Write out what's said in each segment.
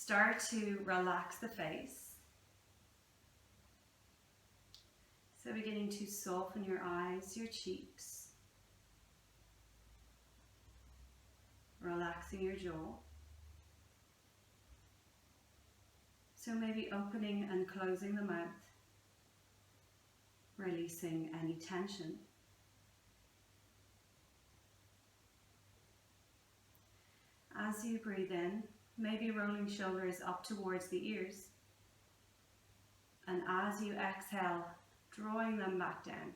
start to relax the face. So beginning to soften your eyes, your cheeks, relaxing your jaw. So maybe opening and closing the mouth, releasing any tension. As you breathe in, maybe rolling shoulders up towards the ears. And as you exhale, drawing them back down.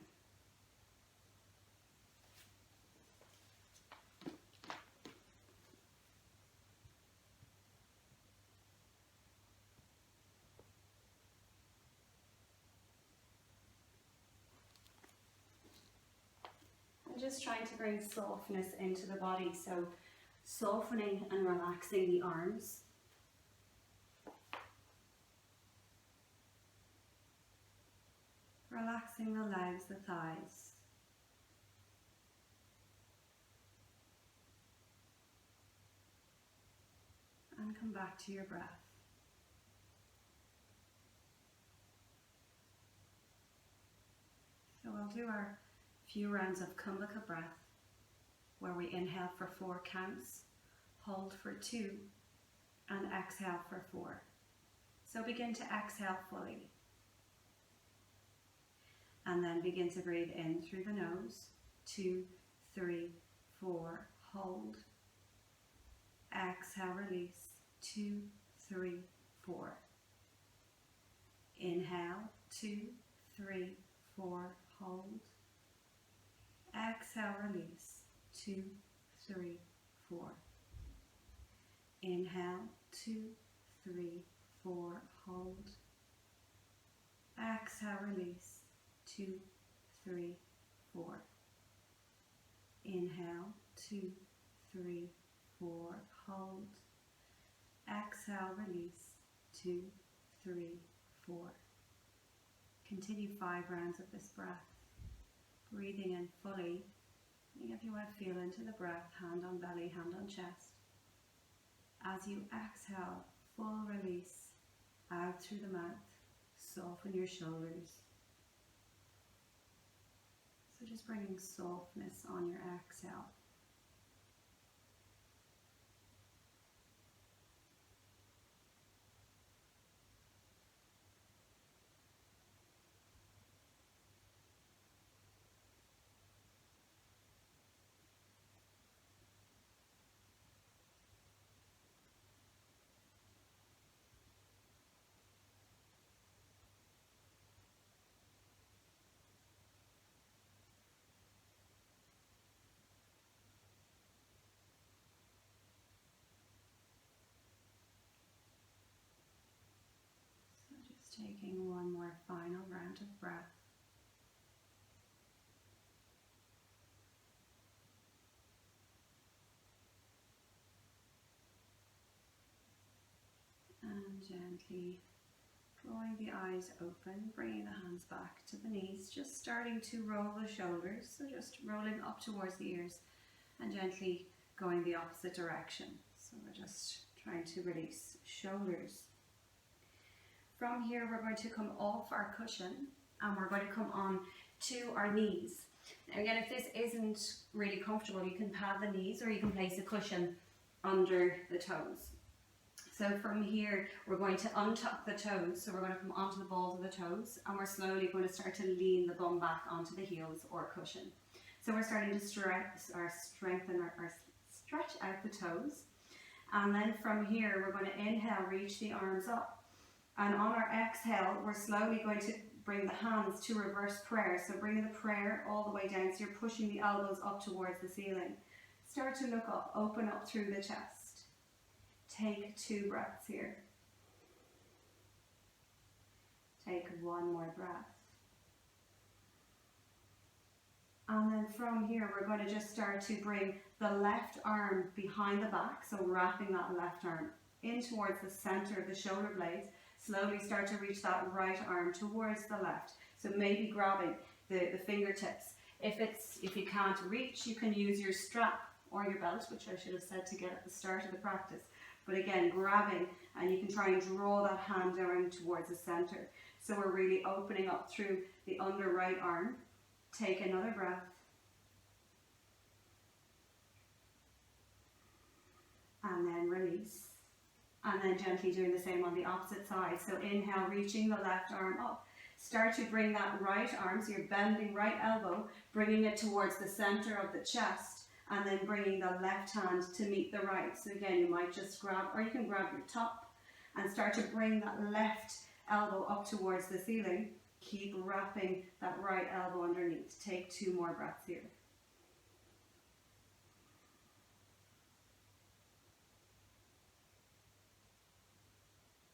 I'm just trying to bring softness into the body, so softening and relaxing the arms. Relaxing the legs, the thighs. And come back to your breath. So we'll do our few rounds of Kumbhaka breath, where we inhale for 4 counts, hold for 2, and exhale for 4. So begin to exhale fully. And then begin to breathe in through the nose. 2, 3, 4, hold. Exhale, release. 2, 3, 4. Inhale, 2, 3, 4, hold. Exhale, release. 2, 3, 4. Inhale, 2, 3, 4, hold. Exhale, release. 2, 3, 4. Inhale, 2, 3, 4, hold. Exhale, release. 2, 3, 4. Continue 5 rounds of this breath. Breathing in fully. If you want to feel into the breath, hand on belly, hand on chest. As you exhale, full release out through the mouth. Soften your shoulders. So just bringing softness on your exhale. Taking one more final round of breath. And gently drawing the eyes open, bringing the hands back to the knees, just starting to roll the shoulders, so just rolling up towards the ears and gently going the opposite direction. So we're just trying to release shoulders. From here, we're going to come off our cushion and we're going to come on to our knees. Now again, if this isn't really comfortable, you can pad the knees or you can place a cushion under the toes. So from here, we're going to untuck the toes. So we're going to come onto the balls of the toes and we're slowly going to start to lean the bum back onto the heels or cushion. So we're starting to stretch out the toes. And then from here, we're going to inhale, reach the arms up. And on our exhale, we're slowly going to bring the hands to reverse prayer. So bringing the prayer all the way down. So you're pushing the elbows up towards the ceiling. Start to look up, open up through the chest. Take 2 breaths here. Take 1 more breath. And then from here, we're going to just start to bring the left arm behind the back. So wrapping that left arm in towards the center of the shoulder blades. Slowly start to reach that right arm towards the left. So maybe grabbing the fingertips. If you can't reach, you can use your strap or your belt, which I should have said to get at the start of the practice. But again, grabbing, and you can try and draw that hand down towards the center. So we're really opening up through the under right arm. Take another breath. And then release. And then gently doing the same on the opposite side. So inhale, reaching the left arm up. Start to bring that right arm, so you're bending right elbow, bringing it towards the center of the chest, and then bringing the left hand to meet the right. So again, you might just grab, or you can grab your top, and start to bring that left elbow up towards the ceiling. Keep wrapping that right elbow underneath. Take 2 more breaths here.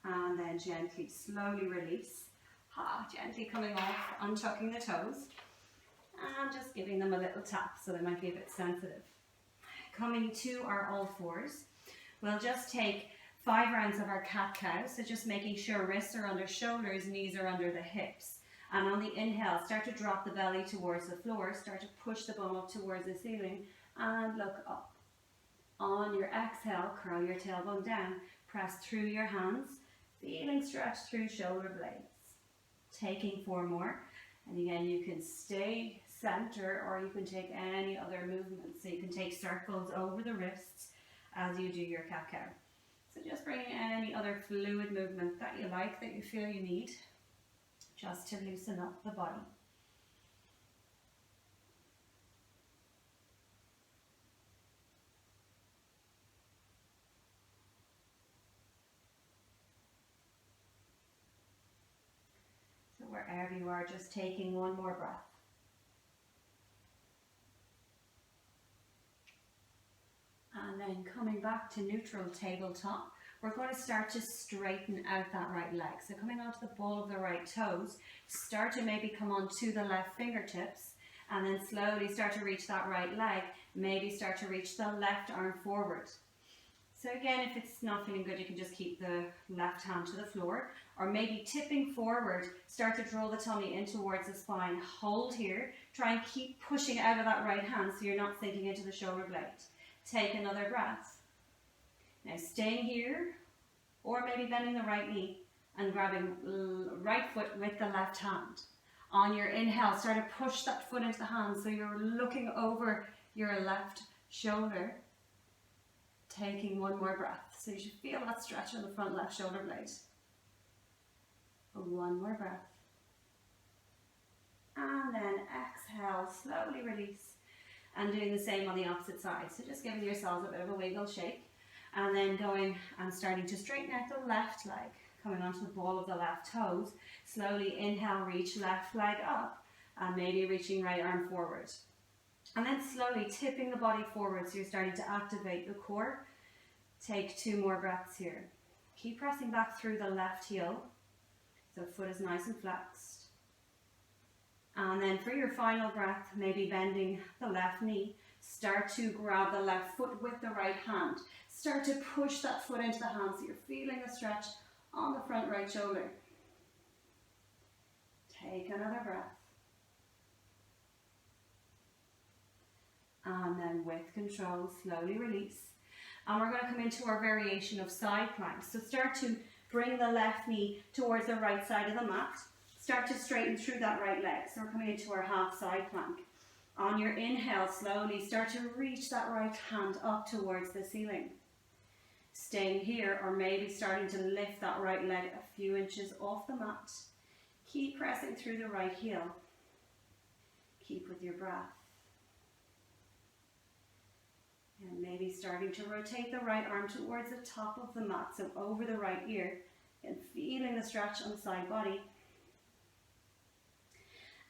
And then gently, slowly release. Gently coming off, untucking the toes, and just giving them a little tap so they might be a bit sensitive. Coming to our all fours, we'll just take 5 rounds of our cat-cow, so just making sure wrists are under shoulders, knees are under the hips. And on the inhale, start to drop the belly towards the floor, start to push the bum up towards the ceiling, and look up. On your exhale, curl your tailbone down, press through your hands, feeling stretch through shoulder blades. Taking 4 more, and again you can stay center or you can take any other movement. So you can take circles over the wrists as you do your cat-cow. So just bringing any other fluid movement that you like, that you feel you need, just to loosen up the body. Wherever you are, just taking 1 more breath. And then coming back to neutral tabletop, we're going to start to straighten out that right leg. So coming onto the ball of the right toes, start to maybe come onto the left fingertips, and then slowly start to reach that right leg. Maybe start to reach the left arm forward. So again, if it's not feeling good, you can just keep the left hand to the floor, or maybe tipping forward, start to draw the tummy in towards the spine. Hold here, try and keep pushing out of that right hand so you're not sinking into the shoulder blade. Take another breath. Now staying here, or maybe bending the right knee and grabbing right foot with the left hand. On your inhale, start to push that foot into the hand so you're looking over your left shoulder. Taking 1 more breath. So you should feel that stretch on the front left shoulder blade. 1 more breath. And then exhale, slowly release. And doing the same on the opposite side. So just giving yourselves a bit of a wiggle shake. And then going and starting to straighten out the left leg. Coming onto the ball of the left toes. Slowly inhale, reach left leg up. And maybe reaching right arm forward. And then slowly tipping the body forward, so you're starting to activate the core. Take 2 more breaths here. Keep pressing back through the left heel, so the foot is nice and flexed. And then for your final breath, maybe bending the left knee, start to grab the left foot with the right hand. Start to push that foot into the hand, so you're feeling the stretch on the front right shoulder. Take another breath. And then with control, slowly release. And we're going to come into our variation of side planks. So start to bring the left knee towards the right side of the mat. Start to straighten through that right leg. So we're coming into our half side plank. On your inhale, slowly start to reach that right hand up towards the ceiling. Staying here, or maybe starting to lift that right leg a few inches off the mat. Keep pressing through the right heel. Keep with your breath. And maybe starting to rotate the right arm towards the top of the mat, so over the right ear, and feeling the stretch on the side body.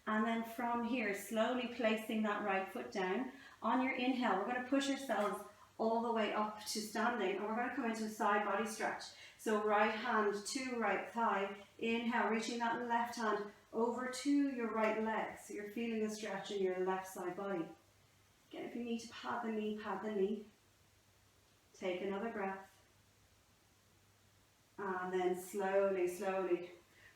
And then from here, slowly placing that right foot down. On your inhale, we're going to push ourselves all the way up to standing, and we're going to come into a side body stretch. So right hand to right thigh, inhale, reaching that left hand over to your right leg, so you're feeling the stretch in your left side body. Again, if you need to pad the knee, pad the knee. Take another breath. And then slowly, slowly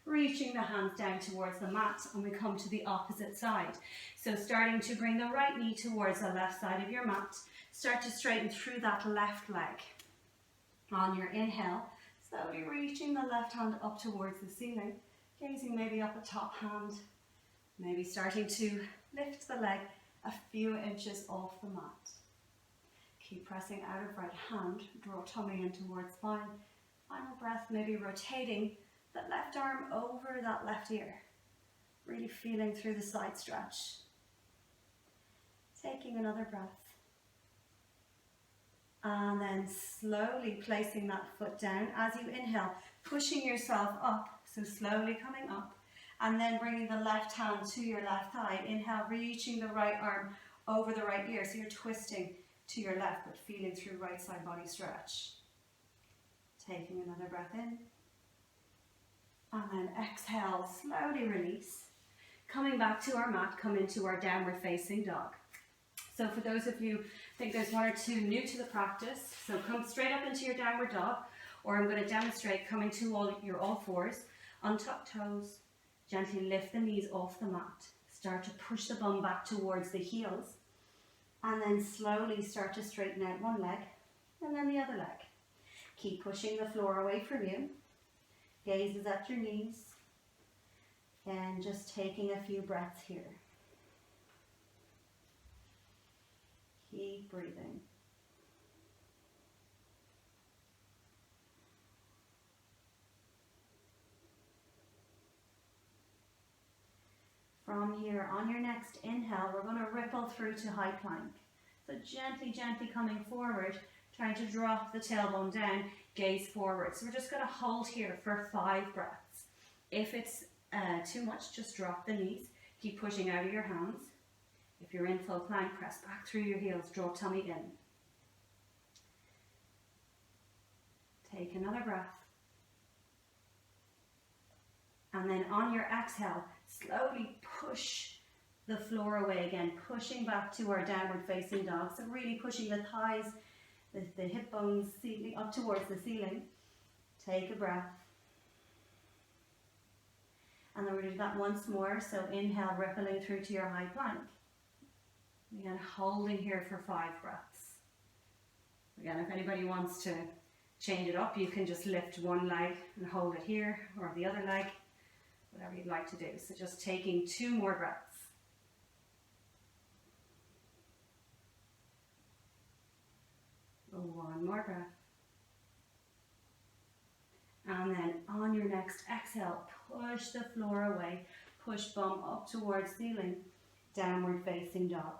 reaching the hands down towards the mat, and we come to the opposite side. So starting to bring the right knee towards the left side of your mat. Start to straighten through that left leg. On your inhale, slowly reaching the left hand up towards the ceiling, gazing maybe up a top hand, maybe starting to lift the leg a few inches off the mat. Keep pressing out of right hand, draw tummy in towards spine. Final breath, maybe rotating that left arm over that left ear. Really feeling through the side stretch. Taking another breath. And then slowly placing that foot down as you inhale, pushing yourself up, so slowly coming up, and then bringing the left hand to your left thigh. Inhale, reaching the right arm over the right ear, so you're twisting to your left, but feeling through right side body stretch. Taking another breath in, and then exhale, slowly release. Coming back to our mat, come into our downward facing dog. So for those of you, I think there's one or two new to the practice, so come straight up into your downward dog, or I'm going to demonstrate coming to all fours, untuck toes, gently lift the knees off the mat, start to push the bum back towards the heels, and then slowly start to straighten out one leg, and then the other leg. Keep pushing the floor away from you, gazes at your knees, and just taking a few breaths here. Keep breathing. From here, on your next inhale, we're going to ripple through to high plank. So gently, gently coming forward, trying to drop the tailbone down, gaze forward. So we're just going to hold here for 5 breaths. If it's too much, just drop the knees. Keep pushing out of your hands. If you're in full plank, press back through your heels, draw tummy in. Take another breath. And then on your exhale, slowly push the floor away again, pushing back to our downward facing dog. So really pushing the thighs, the hip bones up towards the ceiling. Take a breath. And then we're going to do that once more. So inhale, rippling through to your high plank. Again, holding here for 5 breaths. Again, if anybody wants to change it up, you can just lift one leg and hold it here, or the other leg, whatever you'd like to do. So just taking 2 more breaths. One more breath. And then on your next exhale, push the floor away, push bum up towards ceiling, downward facing dog.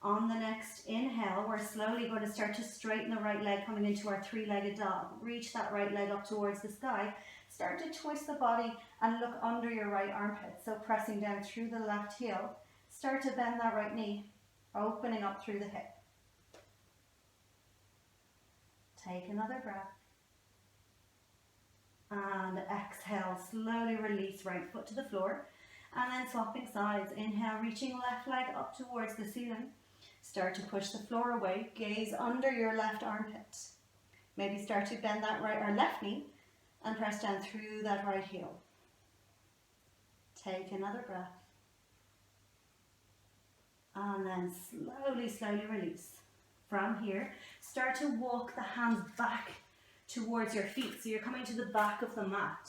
On the next inhale, we're slowly going to start to straighten the right leg, coming into our 3-legged dog. Reach that right leg up towards the sky. Start to twist the body and look under your right armpit. So pressing down through the left heel. Start to bend that right knee, opening up through the hip. Take another breath. And exhale, slowly release right foot to the floor. And then swapping sides. Inhale, reaching left leg up towards the ceiling. Start to push the floor away. Gaze under your left armpit. Maybe start to bend that right or left knee and press down through that right heel. Take another breath. And then slowly, slowly release. From here, start to walk the hands back towards your feet. So you're coming to the back of the mat.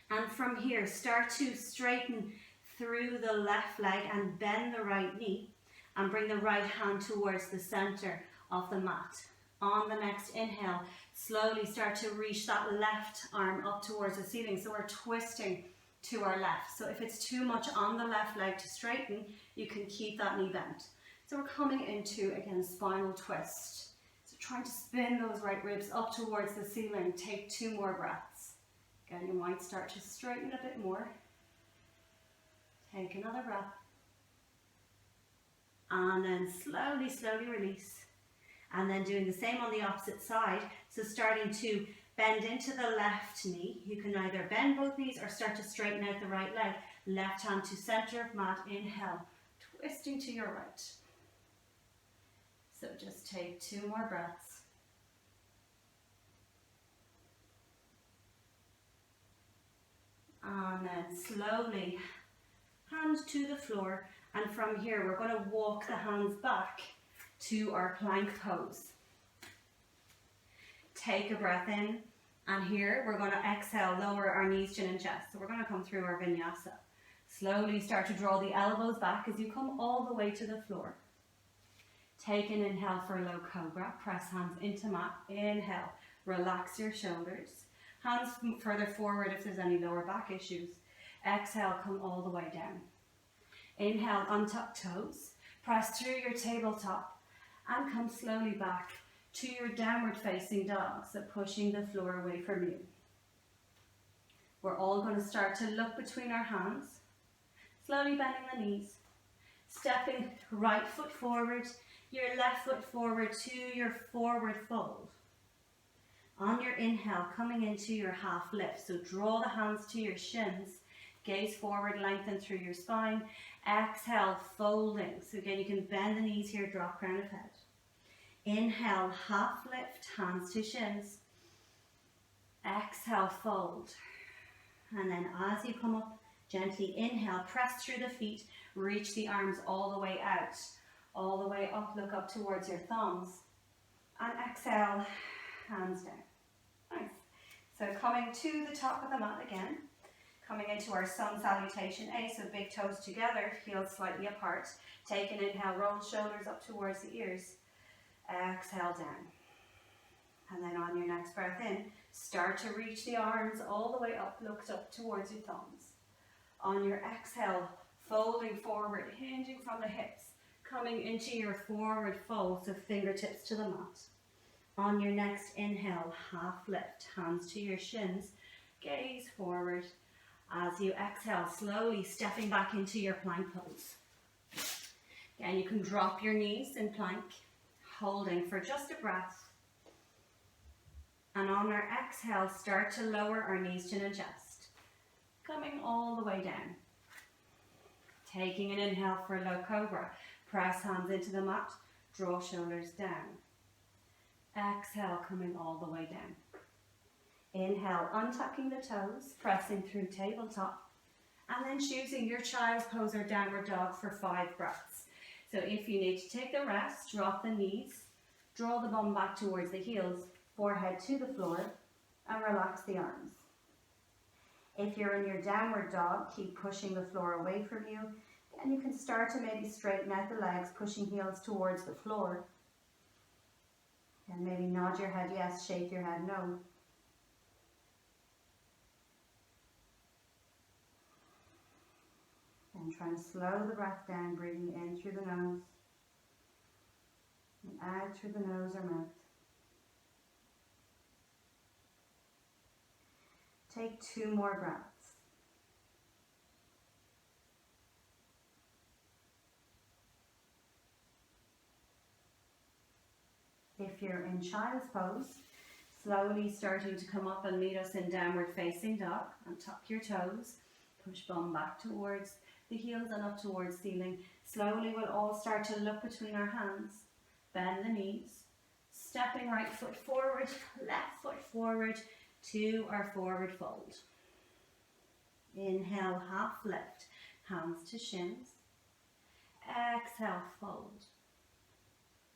And from here, start to straighten through the left leg and bend the right knee and bring the right hand towards the center of the mat. On the next inhale, slowly start to reach that left arm up towards the ceiling. So we're twisting to our left. So if it's too much on the left leg to straighten, you can keep that knee bent. So we're coming into, again, spinal twist. So trying to spin those right ribs up towards the ceiling. Take 2 more breaths. Again, you might start to straighten a bit more. Take another breath. And then slowly, slowly release. And then doing the same on the opposite side. So starting to bend into the left knee. You can either bend both knees or start to straighten out the right leg. Left hand to center of mat. Inhale, twisting to your right. So just take 2 more breaths. And then slowly, hand to the floor. And from here, we're going to walk the hands back to our plank pose. take a breath in, and here we're going to exhale, lower our knees, chin and chest. So we're going to come through our vinyasa. Slowly start to draw the elbows back as you come all the way to the floor. Take an inhale for low cobra, press hands into mat, inhale, relax your shoulders. Hands further forward if there's any lower back issues. Exhale, come all the way down. Inhale, untuck toes, press through your tabletop and come slowly back to your downward facing dog, so pushing the floor away from you. We're all going to start to look between our hands, slowly bending the knees, stepping right foot forward, your left foot forward to your forward fold. On your inhale, coming into your half lift, so draw the hands to your shins, gaze forward, lengthen through your spine. Exhale, folding. So again, you can bend the knees here, drop crown of head. Inhale, half lift, hands to shins. Exhale, fold. And then as you come up, gently inhale, press through the feet, reach the arms all the way out, all the way up, look up towards your thumbs. And exhale, hands down. Nice. So coming to the top of the mat again, coming into our sun salutation A, so big toes together, heels slightly apart. Take an inhale, roll shoulders up towards the ears. Exhale down. And then on your next breath in, start to reach the arms all the way up, looked up towards your thumbs. On your exhale, folding forward, hinging from the hips, coming into your forward fold, so fingertips to the mat. On your next inhale, half lift, hands to your shins, gaze forward. As you exhale, slowly stepping back into your plank pose. Again, you can drop your knees in plank, holding for just a breath. And on our exhale, start to lower our knees, chin and chest, coming all the way down. Taking an inhale for low cobra, press hands into the mat, draw shoulders down. Exhale, coming all the way down. Inhale, untucking the toes, pressing through tabletop, and then choosing your child's pose or downward dog for 5 breaths. So if you need to take the rest, drop the knees, draw the bum back towards the heels, forehead to the floor, and relax the arms. If you're in your downward dog, keep pushing the floor away from you, and you can start to maybe straighten out the legs, pushing heels towards the floor. And maybe nod your head yes, shake your head no. And try and slow the breath down, breathing in through the nose and out through the nose or mouth. Take 2 more breaths. If you're in child's pose, slowly starting to come up and meet us in downward facing dog, and tuck your toes, push bum back towards the heels and up towards ceiling. Slowly we'll all start to look between our hands, bend the knees, stepping right foot forward, left foot forward to our forward fold. Inhale, half lift, hands to shins. Exhale, fold.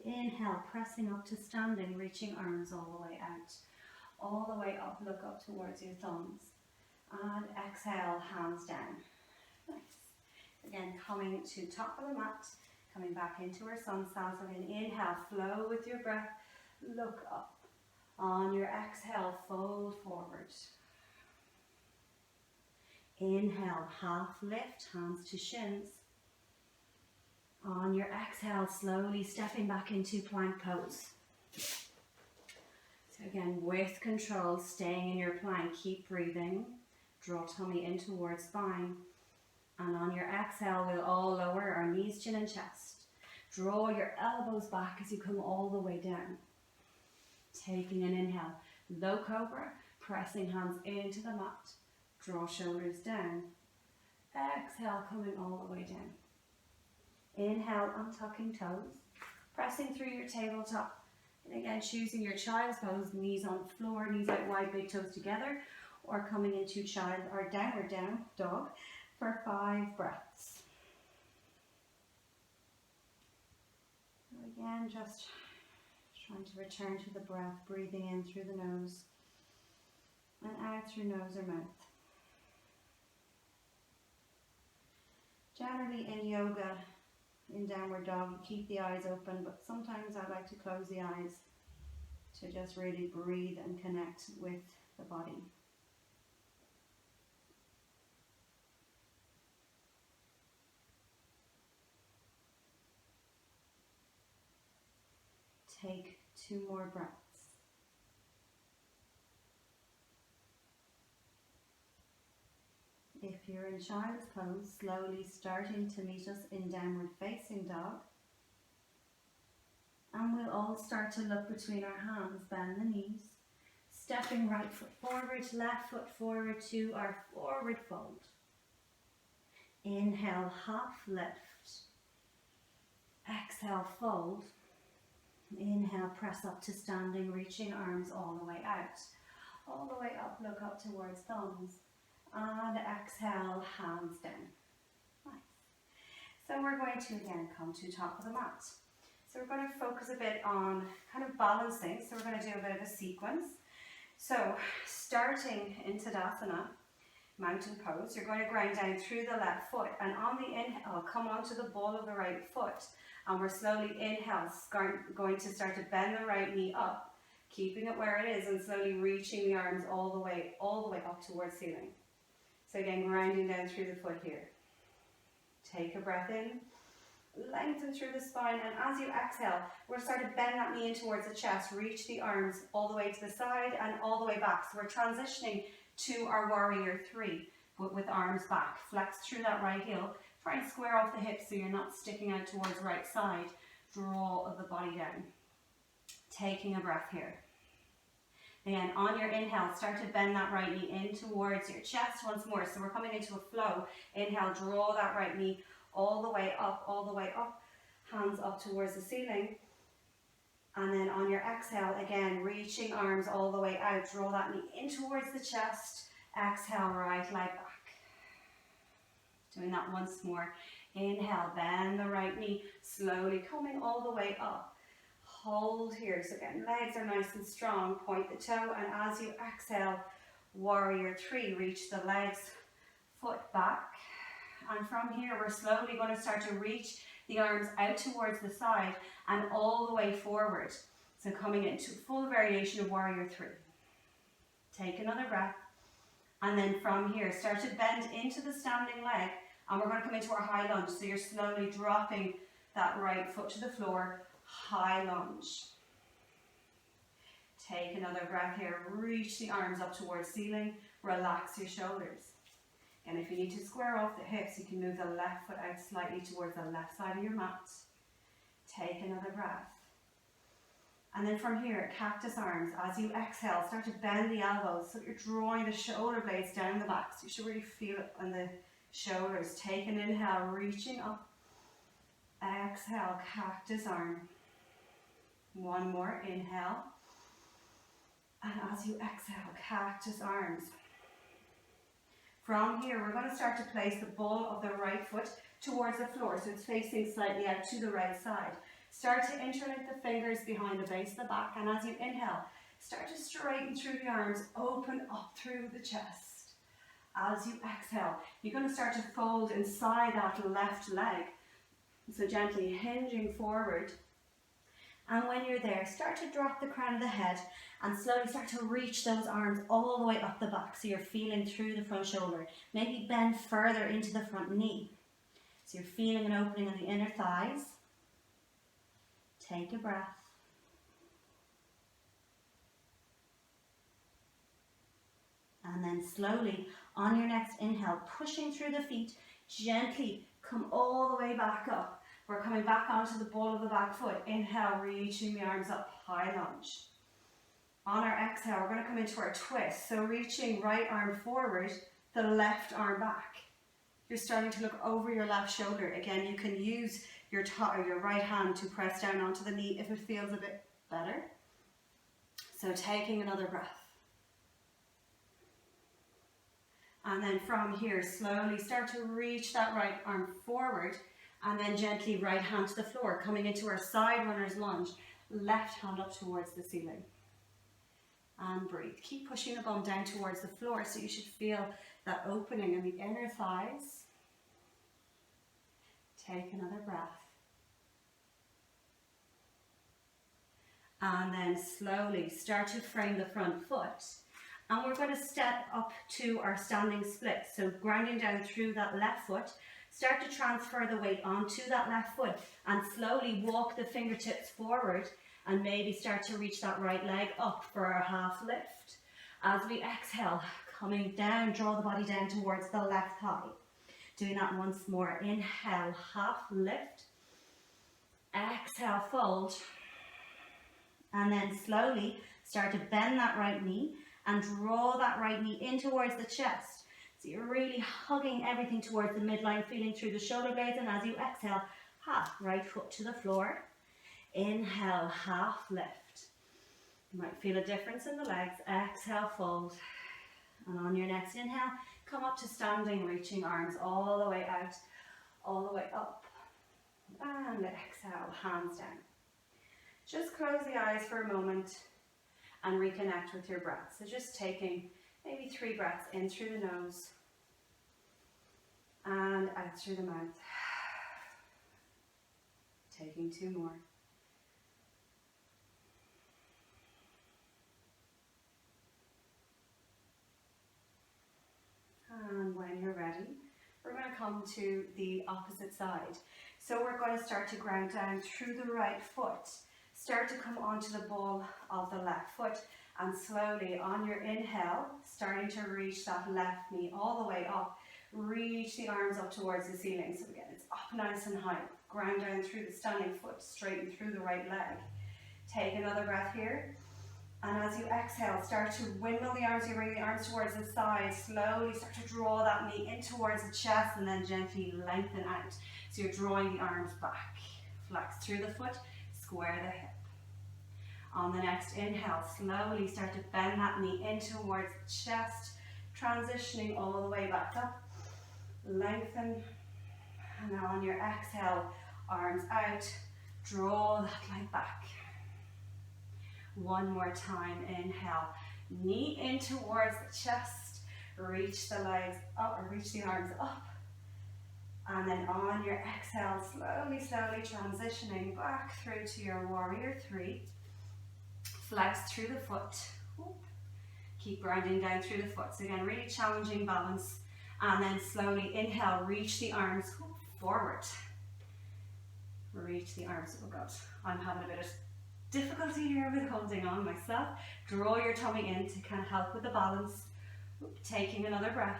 Inhale, pressing up to standing, reaching arms all the way out, all the way up, look up towards your thumbs. And exhale, hands down. Nice. Again, coming to top of the mat, coming back into our sun style. So again, inhale, flow with your breath, look up. On your exhale, fold forward. Inhale, half lift, hands to shins. On your exhale, slowly stepping back into plank pose. So again, with control, staying in your plank, keep breathing. Draw tummy in towards spine. And on your exhale, we'll all lower our knees, chin and chest. Draw your elbows back as you come all the way down. Taking an inhale, low cobra, pressing hands into the mat. Draw shoulders down. Exhale, coming all the way down. Inhale, untucking toes, pressing through your tabletop. And again, choosing your child's pose, knees on the floor, knees out wide, big toes together, or coming into child or downward down dog for 5 breaths. So again, just Trying to return to the breath, breathing in through the nose and out through nose or mouth. Generally in yoga, in downward dog, you keep the eyes open, but sometimes I like to close the eyes to just really breathe and connect with the body. Take 2 more breaths. If you're in child's pose, slowly starting to meet us in downward facing dog. And we'll all start to look between our hands, bend the knees, stepping right foot forward, left foot forward to our forward fold. Inhale, half lift. Exhale, fold. Inhale, press up to standing, reaching arms all the way out. All the way up, look up towards thumbs. And exhale, hands down. Nice. So we're going to again come to top of the mat. So we're going to focus a bit on kind of balancing. So we're going to do a bit of a sequence. So starting in Tadasana, mountain pose, you're going to ground down through the left foot, and on the inhale, come onto the ball of the right foot. And we're slowly going to start to bend the right knee up, keeping it where it is, and slowly reaching the arms all the way up towards ceiling. So again, grounding down through the foot here. Take a breath in, lengthen through the spine, and as you exhale, we're going to start to bend that knee in towards the chest, reach the arms all the way to the side and all the way back. So we're transitioning to our warrior 3, but with arms back. Flex through that right heel. Try and square off the hips so you're not sticking out towards the right side. Draw the body down. Taking a breath here. Again, on your inhale, start to bend that right knee in towards your chest once more. So we're coming into a flow. Inhale, draw that right knee all the way up. Hands up towards the ceiling. And then on your exhale, again, reaching arms all the way out. Draw that knee in towards the chest. Exhale, right leg back. Doing that once more. Inhale, bend the right knee, slowly coming all the way up. Hold here. So again, legs are nice and strong. Point the toe, and as you exhale, warrior 3, reach the legs, foot back. And from here, we're slowly going to start to reach the arms out towards the side and all the way forward. So coming into full variation of warrior 3. Take another breath. And then from here, start to bend into the standing leg. And we're going to come into our high lunge. So you're slowly dropping that right foot to the floor. High lunge. Take another breath here. Reach the arms up towards ceiling. Relax your shoulders. And if you need to square off the hips, you can move the left foot out slightly towards the left side of your mat. Take another breath. And then from here, cactus arms. As you exhale, start to bend the elbows so you're drawing the shoulder blades down the back. So you should really feel it on the shoulders. Take an inhale, reaching up. Exhale, cactus arm. One more, inhale. And as you exhale, cactus arms. From here, we're going to start to place the ball of the right foot towards the floor, so it's facing slightly out to the right side. Start to interlink the fingers behind the base of the back, and as you inhale, start to straighten through the arms, open up through the chest. As you exhale, you're going to start to fold inside that left leg, so gently hinging forward. And when you're there, start to drop the crown of the head and slowly start to reach those arms all the way up the back so you're feeling through the front shoulder. Maybe bend further into the front knee. So you're feeling an opening in the inner thighs. Take a breath. And then slowly, on your next inhale, pushing through the feet, gently come all the way back up. We're coming back onto the ball of the back foot. Inhale, reaching the arms up, high lunge. On our exhale, we're going to come into our twist. So reaching right arm forward, the left arm back. You're starting to look over your left shoulder. Again, you can use your right hand to press down onto the knee if it feels a bit better. So taking another breath. And then from here, slowly start to reach that right arm forward. And then gently right hand to the floor, coming into our side runner's lunge. left hand up towards the ceiling. And breathe. Keep pushing the bum down towards the floor, so you should feel that opening in the inner thighs. Take another breath. And then slowly start to frame the front foot. And we're going to step up to our standing split. So grounding down through that left foot. Start to transfer the weight onto that left foot and slowly walk the fingertips forward and maybe start to reach that right leg up for our half lift. As we exhale, coming down, draw the body down towards the left thigh. Doing that once more. Inhale, half lift. Exhale, fold. And then slowly start to bend that right knee and draw that right knee in towards the chest. So you're really hugging everything towards the midline, feeling through the shoulder blades. And as you exhale, half right foot to the floor. Inhale, half lift. You might feel a difference in the legs. Exhale, fold. And on your next inhale, come up to standing, reaching arms all the way out, all the way up. And exhale, hands down. Just close the eyes for a moment and reconnect with your breath. So just taking maybe 3 breaths in through the nose and out through the mouth. Taking 2 more. And when you're ready, we're going to come to the opposite side. So we're going to start to ground down through the right foot. Start to come onto the ball of the left foot and slowly on your inhale, starting to reach that left knee all the way up. Reach the arms up towards the ceiling. So again, it's up nice and high. Ground down through the standing foot, straighten through the right leg. Take another breath here. And as you exhale, start to windmill the arms. You bring the arms towards the side. Slowly start to draw that knee in towards the chest and then gently lengthen out. So you're drawing the arms back. Flex through the foot, square the hip. On the next inhale, slowly start to bend that knee in towards the chest, transitioning all the way back up. Lengthen. And now on your exhale, arms out. Draw that leg back. One more time, inhale, knee in towards the chest, reach the legs up, or reach the arms up. And then on your exhale, slowly transitioning back through to your warrior 3. Flex through the foot. Keep grounding down through the foot. So again, really challenging balance. And then slowly inhale, reach the arms forward. Reach the arms, oh God, I'm having a bit of difficulty here with holding on myself. Draw your tummy in to kind of help with the balance. Taking another breath.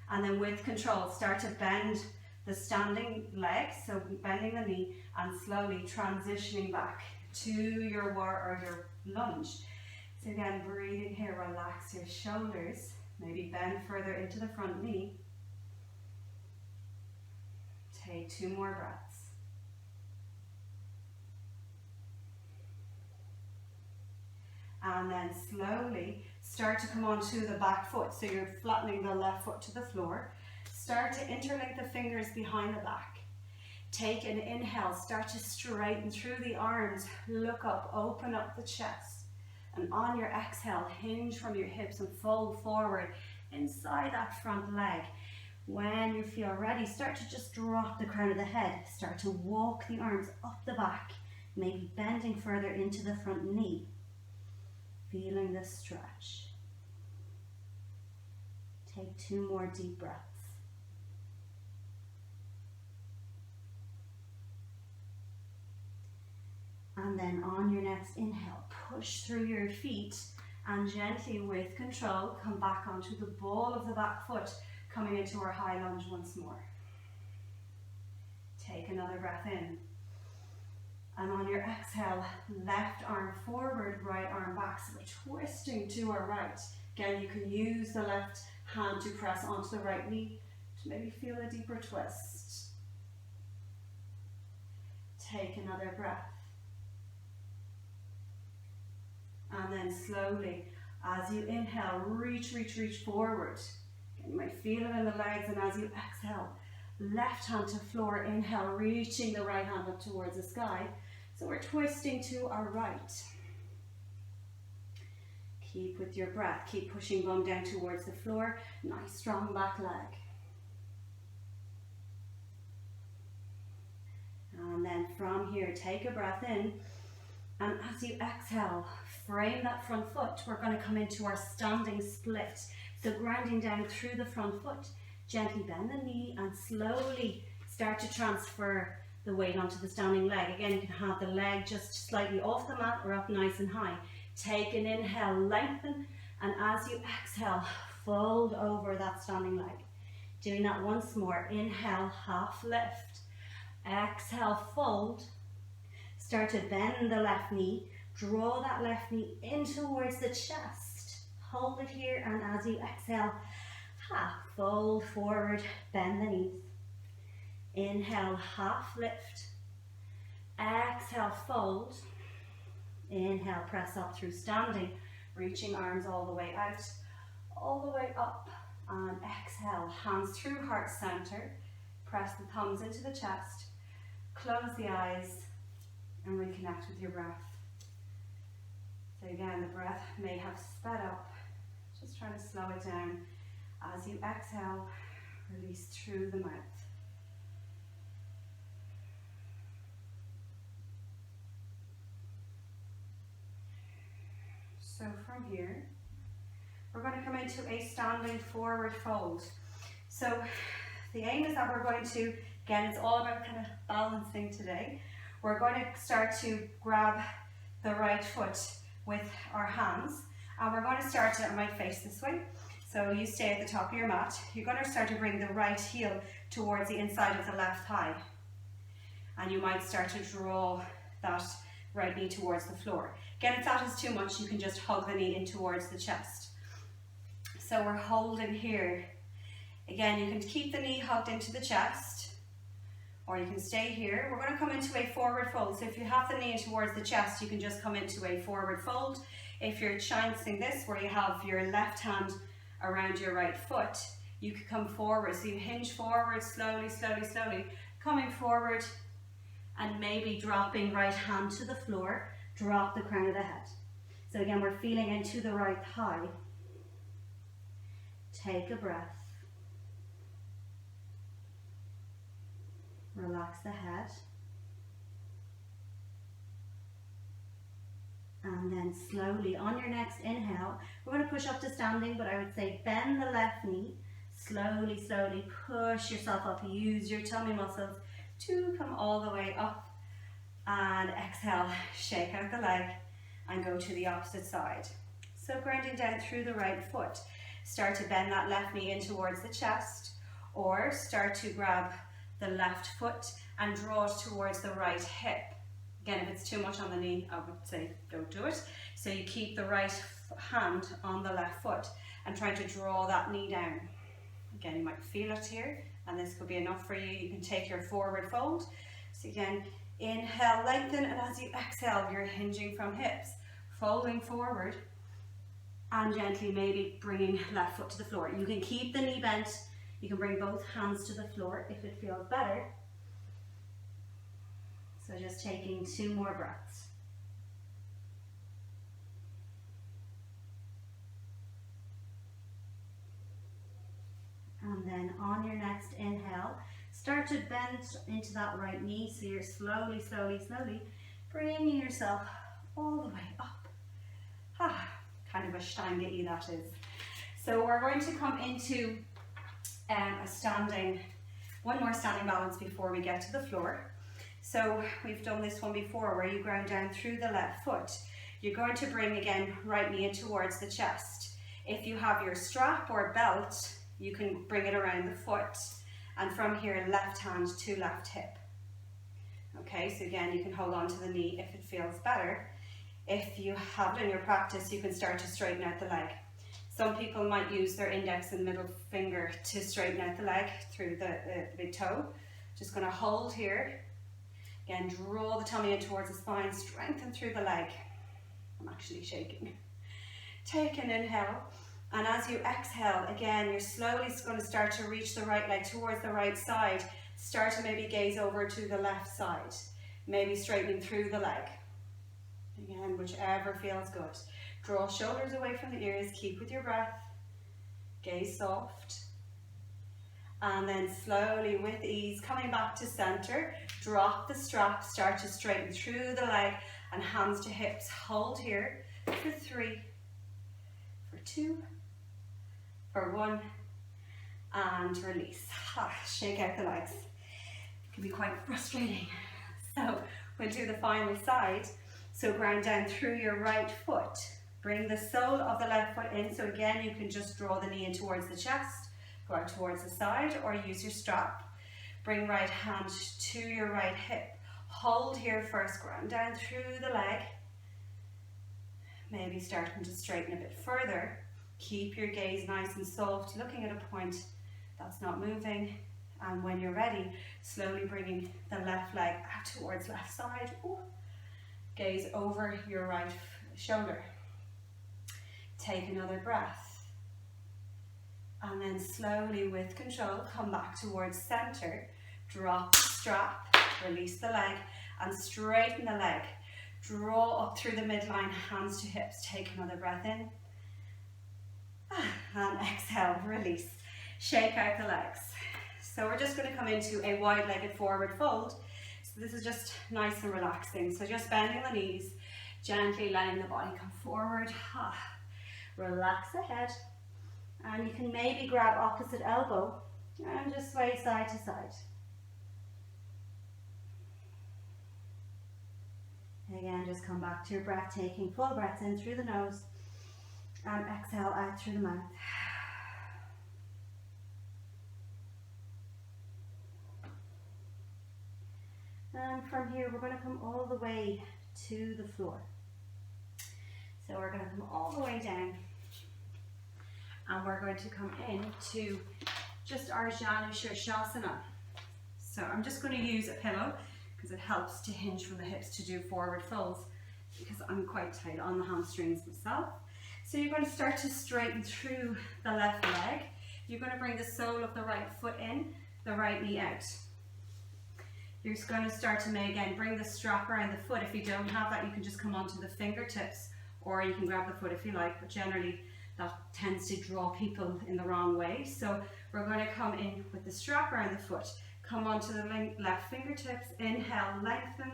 And then with control, start to bend the standing leg, so bending the knee and slowly transitioning back to your your lunge. So again, breathing here, relax your shoulders, maybe bend further into the front knee. Take 2 more breaths. And then slowly start to come onto the back foot. So you're flattening the left foot to the floor. Start to interlink the fingers behind the back. Take an inhale, start to straighten through the arms. Look up, open up the chest. And on your exhale, hinge from your hips and fold forward inside that front leg. When you feel ready, start to just drop the crown of the head. Start to walk the arms up the back, maybe bending further into the front knee. Feeling this stretch. Take 2 more deep breaths. And then on your next inhale, push through your feet and gently with control come back onto the ball of the back foot, coming into our high lunge once more. Take another breath in. And on your exhale, left arm forward, right arm back. So we're twisting to our right. Again, you can use the left hand to press onto the right knee to maybe feel a deeper twist. Take another breath. And then slowly, as you inhale, reach forward. You might feel it in the legs, and as you exhale, left hand to floor, inhale, reaching the right hand up towards the sky. So we're twisting to our right. Keep with your breath, keep pushing bum down towards the floor. Nice strong back leg. And then from here, take a breath in. And as you exhale, frame that front foot. We're going to come into our standing split. So grounding down through the front foot. Gently bend the knee and slowly start to transfer the weight onto the standing leg. Again, you can have the leg just slightly off the mat or up nice and high. Take an inhale, lengthen, and as you exhale, fold over that standing leg. Doing that once more. Inhale, half lift. Exhale, fold. Start to bend the left knee. Draw that left knee in towards the chest. Hold it here, and as you exhale, half fold forward, bend the knees. Inhale, half lift. Exhale, fold. Inhale, press up through standing, reaching arms all the way out, all the way up, and exhale, hands through heart center. Press the thumbs into the chest, close the eyes, and reconnect with your breath. So again, the breath may have sped up, just trying to slow it down. As you exhale, release through the mouth. So from here, we're going to come into a standing forward fold. So the aim is that we're going to, again, it's all about kind of balancing today. We're going to start to grab the right foot with our hands, and we're going to start to, I might face this way, so you stay at the top of your mat. You're going to start to bring the right heel towards the inside of the left thigh, and you might start to draw that right knee towards the floor. Again, if that is too much, you can just hug the knee in towards the chest. So we're holding here. Again, you can keep the knee hugged into the chest, or you can stay here. We're going to come into a forward fold. So if you have the knee in towards the chest, you can just come into a forward fold. If you're chancing this, where you have your left hand around your right foot, you could come forward. So you hinge forward, slowly, slowly, slowly, coming forward, and maybe dropping right hand to the floor, drop the crown of the head. So again, we're feeling into the right thigh. Take a breath. Relax the head. And then slowly, on your next inhale, we're going to push up to standing, but I would say bend the left knee. Slowly, slowly push yourself up. Use your tummy muscles to come all the way up. And exhale, shake out the leg and go to the opposite side. So grounding down through the right foot. Start to bend that left knee in towards the chest, or start to grab the left foot and draw it towards the right hip. Again, if it's too much on the knee, I would say don't do it. So you keep the right hand on the left foot and try to draw that knee down. Again, you might feel it here, and this could be enough for you. You can take your forward fold. So again, inhale, lengthen, and as you exhale, you're hinging from hips, folding forward, and gently maybe bringing left foot to the floor. You can keep the knee bent. You can bring both hands to the floor if it feels better. So just taking 2 more breaths. And then on your next inhale, start to bend into that right knee. So you're slowly, slowly, slowly bringing yourself all the way up. Kind of a Steinge that is. So we're going to come into one more standing balance before we get to the floor. So we've done this one before where you ground down through the left foot. You're going to bring again right knee in towards the chest. If you have your strap or belt, you can bring it around the foot, and from here left hand to left hip. Okay, so again you can hold on to the knee if it feels better. If you have it in your practice, you can start to straighten out the leg. Some people might use their index and middle finger to straighten out the leg through the big toe. Just going to hold here. Again, draw the tummy in towards the spine, strengthen through the leg. I'm actually shaking. Take an inhale, and as you exhale, again, you're slowly going to start to reach the right leg towards the right side. Start to maybe gaze over to the left side. maybe straightening through the leg. Again, whichever feels good. Draw shoulders away from the ears, keep with your breath, gaze soft. And then slowly, with ease, coming back to center, drop the strap, start to straighten through the leg and hands to hips. Hold here for 3, for 2, for 1, and release. Shake out the legs. It can be quite frustrating. So we'll do the final side. So ground down through your right foot. Bring the sole of the left foot in. So again, you can just draw the knee in towards the chest. Go out towards the side or use your strap. Bring right hand to your right hip. Hold here first, ground down through the leg. Maybe starting to straighten a bit further. Keep your gaze nice and soft, looking at a point that's not moving. And when you're ready, slowly bringing the left leg out towards left side. Ooh. Gaze over your right shoulder. Take another breath. And then slowly, with control, come back towards center. Drop the strap, release the leg, and straighten the leg. Draw up through the midline, hands to hips. Take another breath in. And exhale, release. Shake out the legs. So we're just going to come into a wide-legged forward fold. So this is just nice and relaxing. So just bending the knees, gently letting the body come forward. Relax the head. And you can maybe grab opposite elbow and just sway side to side. Again, just come back to your breath, taking full breaths in through the nose and exhale out through the mouth. And from here, we're going to come all the way to the floor. So we're going to come all the way down. And we're going to come into just our Janu Shirshasana. So I'm just going to use a pillow because it helps to hinge from the hips to do forward folds because I'm quite tight on the hamstrings myself. So you're going to start to straighten through the left leg. You're going to bring the sole of the right foot in, the right knee out. You're just going to start to again bring the strap around the foot. If you don't have that, you can just come onto the fingertips or you can grab the foot if you like, but generally that tends to draw people in the wrong way. So we're going to come in with the strap around the foot, come onto the left fingertips, inhale, lengthen,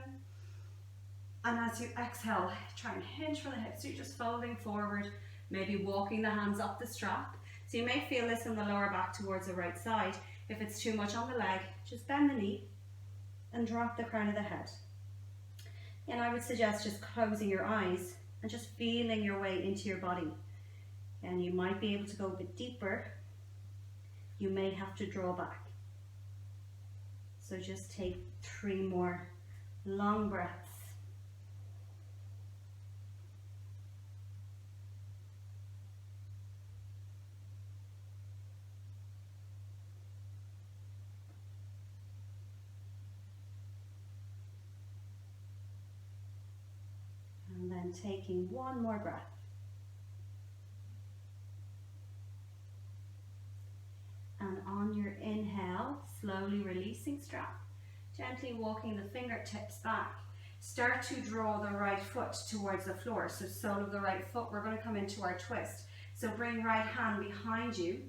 and as you exhale, try and hinge from the hips. So you're just folding forward, maybe walking the hands up the strap. So you may feel this in the lower back towards the right side. If it's too much on the leg, just bend the knee and drop the crown of the head. And I would suggest just closing your eyes and just feeling your way into your body. And you might be able to go a bit deeper. You may have to draw back. So just take 3 more long breaths. And then taking 1 more breath. And on your inhale, slowly releasing strap, gently walking the fingertips back. Start to draw the right foot towards the floor. So sole of the right foot, we're going to come into our twist. So bring right hand behind you,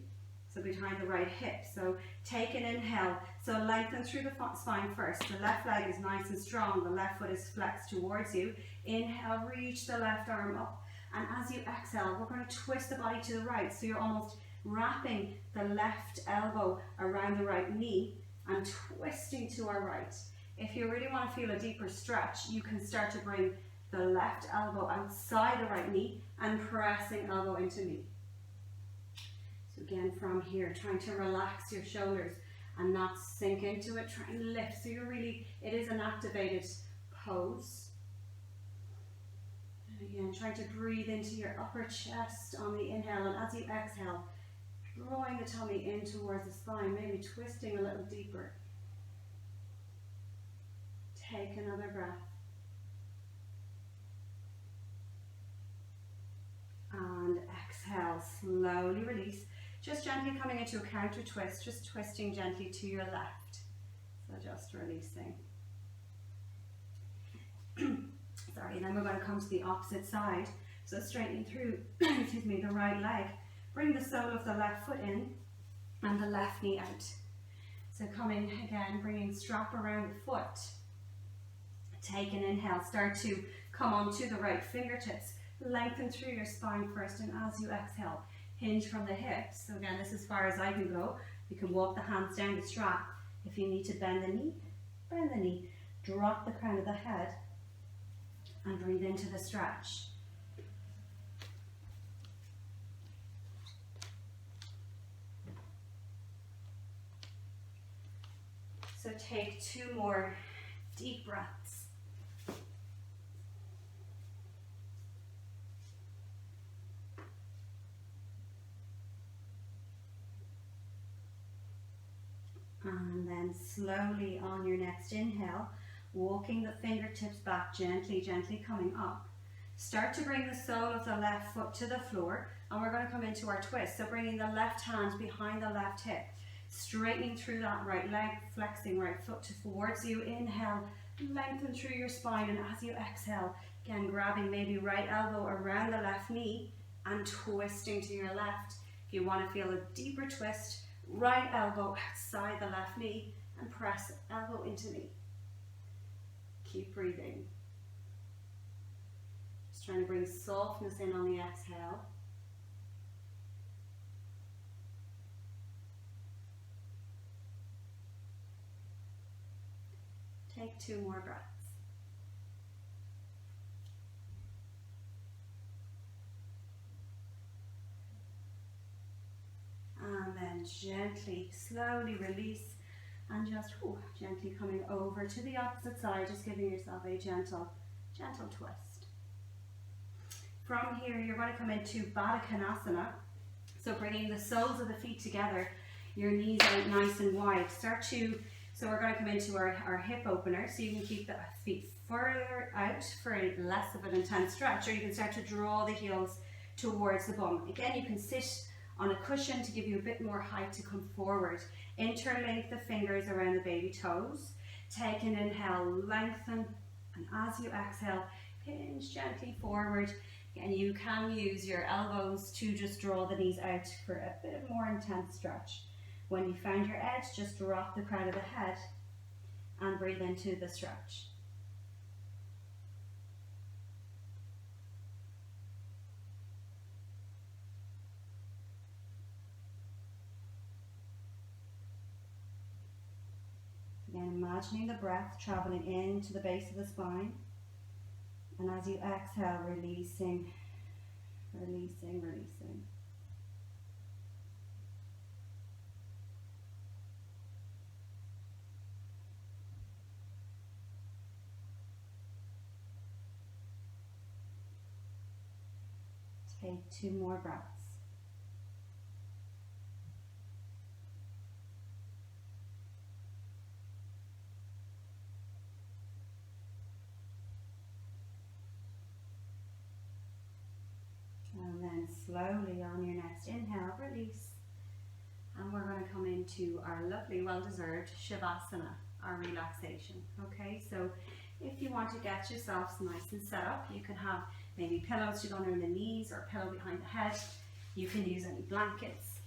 so behind the right hip. So take an inhale, so lengthen through the spine first. The left leg is nice and strong, the left foot is flexed towards you. Inhale, reach the left arm up. And as you exhale, we're going to twist the body to the right. So you're almost wrapping the left elbow around the right knee and twisting to our right. If you really want to feel a deeper stretch, you can start to bring the left elbow outside the right knee and pressing elbow into knee. So again, from here, trying to relax your shoulders and not sink into it, try and lift. So you're really, it is an activated pose. And again, trying to breathe into your upper chest on the inhale, and as you exhale, drawing the tummy in towards the spine, maybe twisting a little deeper. Take another breath. And exhale, slowly release. Just gently coming into a counter twist, just twisting gently to your left. So just releasing. Sorry, and then we're going to come to the opposite side. So straightening through, excuse me, the right leg. Bring the sole of the left foot in and the left knee out. So coming again, bringing strap around the foot. Take an inhale, start to come onto the right fingertips. Lengthen through your spine first, and as you exhale, hinge from the hips. So again, this is as far as I can go. You can walk the hands down the strap. If you need to bend the knee, bend the knee. Drop the crown of the head and breathe into the stretch. So take 2 more deep breaths. And then slowly on your next inhale, walking the fingertips back gently, gently coming up. Start to bring the sole of the left foot to the floor, and we're going to come into our twist. So bringing the left hand behind the left hip, straightening through that right leg, flexing right foot towards you. Inhale, lengthen through your spine, and as you exhale, again grabbing maybe right elbow around the left knee and twisting to your left. If you want to feel a deeper twist, right elbow outside the left knee and press elbow into knee. Keep breathing. Just trying to bring softness in on the exhale. Take 2 more breaths. And then gently, slowly release, and just gently coming over to the opposite side, just giving yourself a gentle twist. From here, you're going to come into Baddha Konasana. So bringing the soles of the feet together, your knees out nice and wide. So we're going to come into our hip opener, so you can keep the feet further out for less of an intense stretch, or you can start to draw the heels towards the bum. Again, you can sit on a cushion to give you a bit more height to come forward. Interlink the fingers around the baby toes. Take an inhale, lengthen, and as you exhale, hinge gently forward. Again, you can use your elbows to just draw the knees out for a bit more intense stretch. When you found your edge, just drop the crown of the head and breathe into the stretch. Again, imagining the breath traveling into the base of the spine. And as you exhale, releasing, releasing, releasing. Take 2 more breaths. And then slowly on your next inhale, release. And we're going to come into our lovely, well-deserved Shavasana, our relaxation. Okay, so if you want to get yourself nice and set up, you can have maybe pillows to go under the knees or a pillow behind the head. You can use any blankets.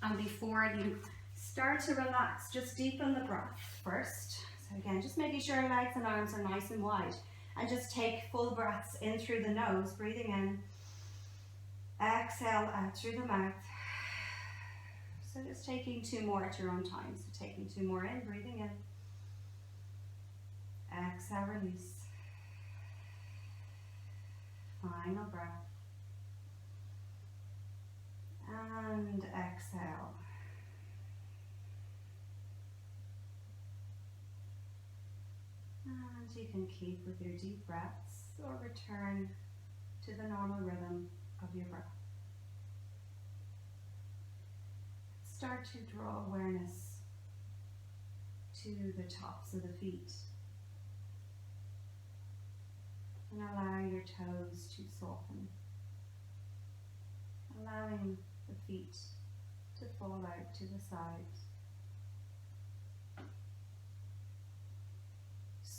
And before you start to relax, just deepen the breath first. So again, just making sure legs and arms are nice and wide. And just take full breaths in through the nose, breathing in. Exhale out through the mouth. So just taking 2 more at your own time. So taking 2 more in, breathing in. Exhale, release. Final breath. And exhale. And you can keep with your deep breaths or return to the normal rhythm of your breath. Start to draw awareness to the tops of the feet. And allowing your toes to soften. Allowing the feet to fall out to the sides.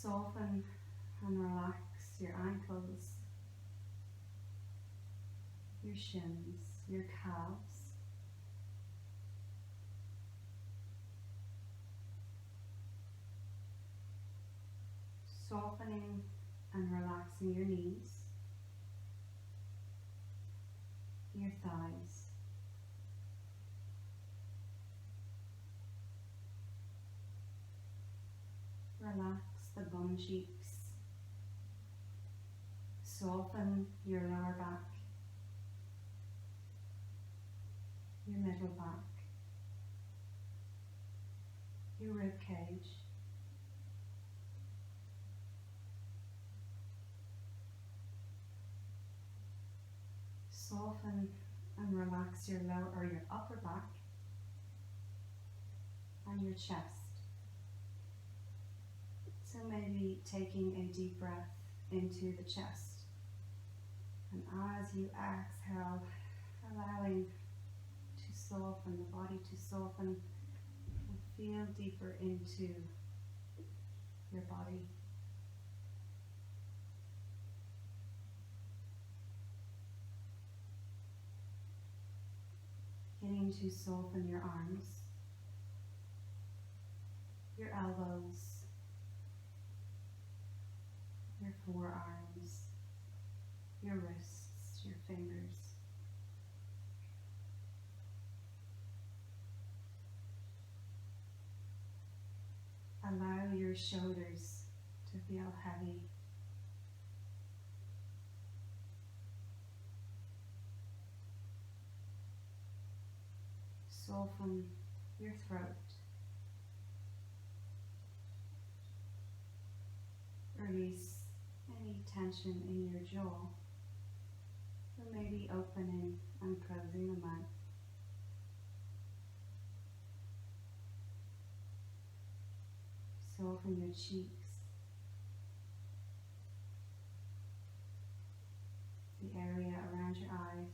Soften and relax your ankles, your shins, your calves. Softening and relaxing your knees, your thighs. Relax the bum cheeks. Soften your lower back, your middle back, your rib cage. Soften and relax your lower or your upper back and your chest. So maybe taking a deep breath into the chest, and as you exhale, allowing to soften the body, to soften and feel deeper into your body. Beginning to soften your arms, your elbows, your forearms, your wrists, your fingers. Allow your shoulders to feel heavy. Soften your throat. Release any tension in your jaw, or maybe opening and closing the mouth. Soften your cheeks, the area around your eyes.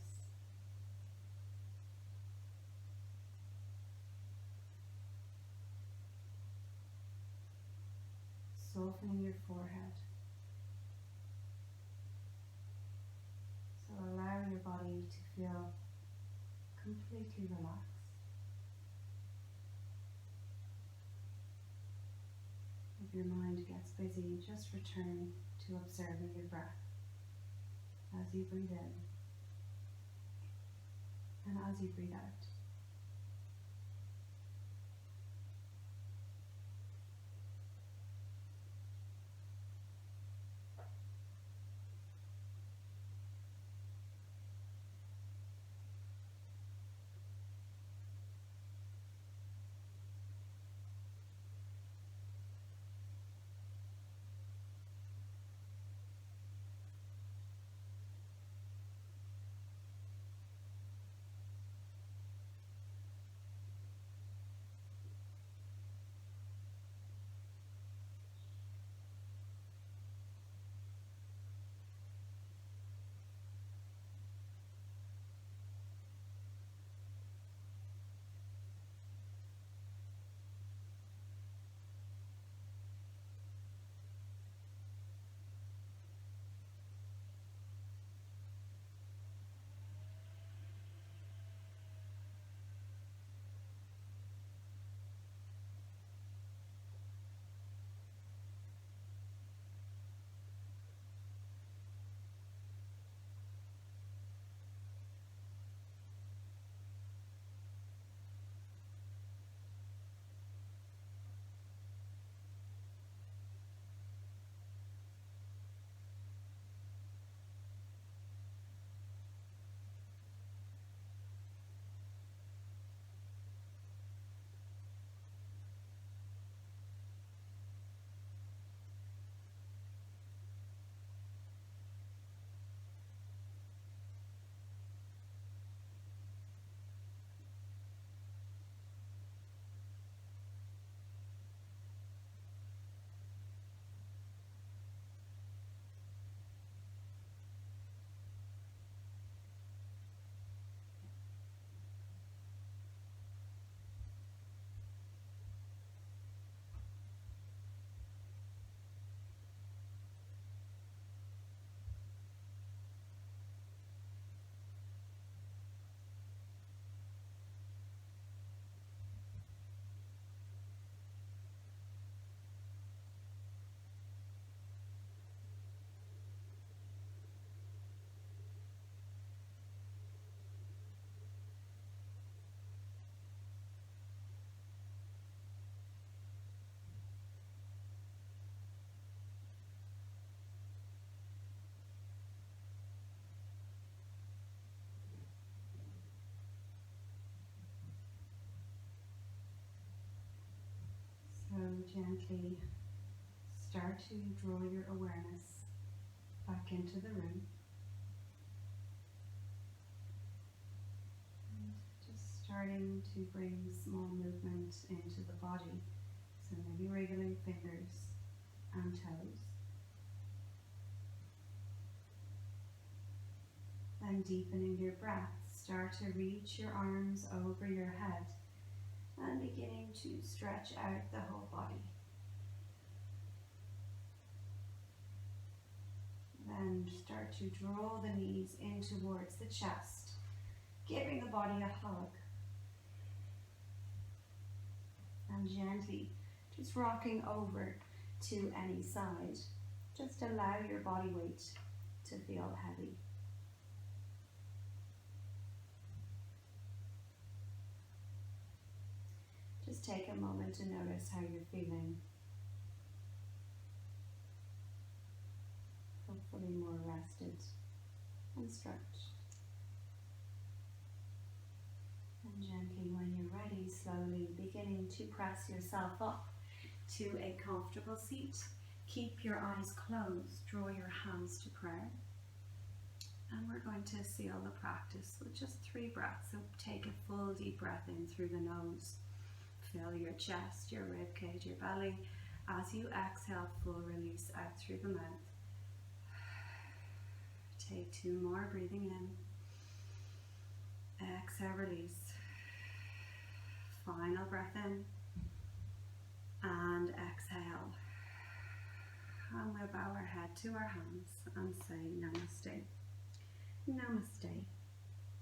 Softening your forehead. So allow your body to feel completely relaxed. If your mind gets busy, just return to observing your breath as you breathe in and as you breathe out. gently start to draw your awareness back into the room. And just starting to bring small movement into the body. So maybe wriggling fingers and toes. Then deepening your breath, start to reach your arms over your head and beginning to stretch out the whole body. Then start to draw the knees in towards the chest, giving the body a hug. And gently just rocking over to any side. Just allow your body weight to feel heavy. Just take a moment to notice how you're feeling. Hopefully more rested and stretched. And gently, when you're ready, slowly beginning to press yourself up to a comfortable seat. Keep your eyes closed, draw your hands to prayer. And we're going to seal the practice with just 3 breaths. So take a full deep breath in through the nose. Fill your chest, your rib cage, your belly. As you exhale, full release out through the mouth. Take 2 more, breathing in. Exhale, release. Final breath in. And exhale. And we'll bow our head to our hands and say namaste. Namaste.